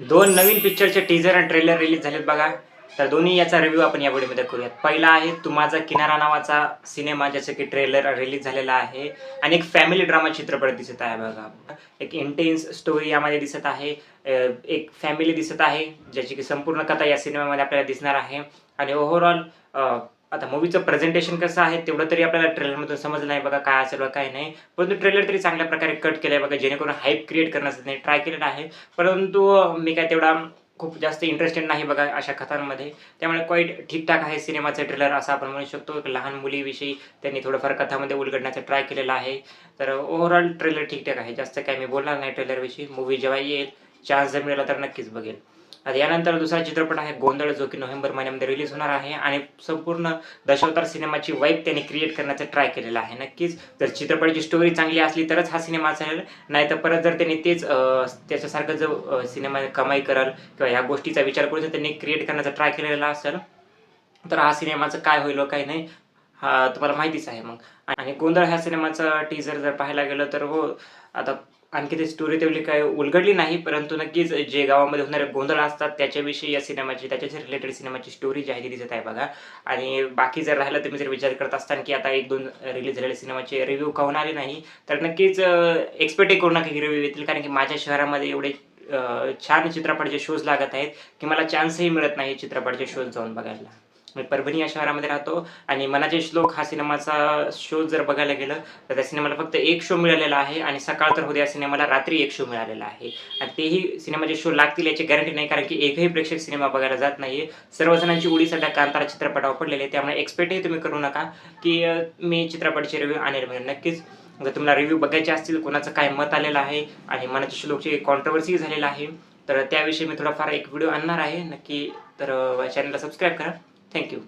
दोन नवीन पिक्चरचे टीजर आणि ट्रेलर रिलीज झालेत बघा. तर दोन्ही याचा रिव्ह्यू आपण या व्हिडिओमध्ये करूयात. पहिला आहे तू माझा किनारा नावाचा सिनेमा, ज्याचं की ट्रेलर रिलीज झालेला आहे आणि एक फॅमिली ड्रामा चित्रपट दिसत आहे बघा. एक इंटेन्स स्टोरी यामध्ये दिसत आहे. एक फॅमिली दिसत आहे ज्याची की संपूर्ण कथा या सिनेमामध्ये आपल्याला दिसणार आहे. आणि ओव्हरऑल आता मूवीचं प्रेझेंटेशन कसं आहे तेवढं तरी आपल्याला ट्रेलरमधून समजलं नाही बघा, काय असेल व काय नाही. परंतु ट्रेलर तरी चांगल्या प्रकारे कट केलं आहे बघा, जेणेकरून हाईप क्रिएट करण्यासाठी त्यांनी ट्राय केलेलं आहे. परंतु मी काय तेवढा खूप जास्त इंटरेस्टेड नाही बघा अशा कथांमध्ये. त्यामुळे क्वाईट ठीकठाक आहे सिनेमाचं ट्रेलर असं आपण म्हणू शकतो. एक लहान मुलीविषयी त्यांनी थोडंफार कथामध्ये उलगडण्याचा ट्राय केलेला आहे. तर ओव्हरऑल ट्रेलर ठीकठाक आहे. जास्त काय मी बोलणार नाही ट्रेलरविषयी. मूवी जेव्हा येईल, चान्स जर मिळाला तर नक्कीच बघेल. आता यानंतर दुसरा चित्रपट आहे गोंधळ, जो की नोव्हेंबर महिन्यामध्ये रिलीज होणार आहे आणि संपूर्ण दशावतार सिनेमाची वाईब त्यांनी क्रिएट करण्याचा ट्राय केलेला आहे. नक्कीच जर चित्रपटाची स्टोरी चांगली असली तरच हा सिनेमा असेल, नाहीतर परत जर त्यांनी तेच त्याच्यासारखं जो सिनेमा कमाई करल किंवा ह्या गोष्टीचा विचार करून जर त्यांनी क्रिएट करण्याचा ट्राय केलेला असेल, तर हा सिनेमाचं काय होईल व काही नाही हा तुम्हाला माहितीच आहे. मग आणि गोंधळ ह्या सिनेमाचं टीजर जर पाहायला गेलं तर हो, आता आणखी ती स्टोरी तेवढी काही उलगडली नाही, परंतु नक्कीच जे गावामध्ये होणारे गोंधळ असतात त्याच्याविषयी या सिनेमाची, त्याच्याशी रिलेटेड सिनेमाची स्टोरी जी आहे ती दिसत आहे बघा. आणि बाकी जर राहिलं, तुम्ही जर विचार करत असताना की आता 1-2 रिलीज झालेल्या सिनेमाचे रिव्ह्यू काहून आले नाही, तर नक्कीच एक्सपेक्टही करू नका की रिव्ह्यू येतील. कारण की माझ्या शहरामध्ये एवढे छान चित्रपटाचे शोज लागत आहेत की मला चान्सही मिळत नाही चित्रपटाचे शोज जाऊन बघायला. मी परभणी या शहरामध्ये राहतो आणि मनाचे श्लोक हा सिनेमाचा शो जर बघायला गेलं तर त्या सिनेमाला फक्त एक शो मिळालेला आहे आणि सकाळ तर होते, या सिनेमाला रात्री एक शो मिळालेला आहे. आणि तेही सिनेमाचे शो लागतील याची गॅरंटी नाही, कारण की एकही प्रेक्षक सिनेमा बघायला जात नाही आहे. सर्वजणांची उडी सध्या कांतारा चित्रपटावर पडलेली आहे. त्यामुळे एक्सपेक्टही तुम्ही करू नका की मी चित्रपटाचे रिव्ह्यू आणेल म्हणून. नक्कीच जर तुम्हाला रिव्ह्यू बघायचे असतील, कोणाचं काय मत आलेलं आहे आणि मनाचे श्लोकची कॉन्ट्रोवर्सी झालेला आहे, तर त्याविषयी मी थोडाफार एक व्हिडिओ आणणार आहे नक्की. तर चॅनलला सबस्क्राईब करा. थँक्यू.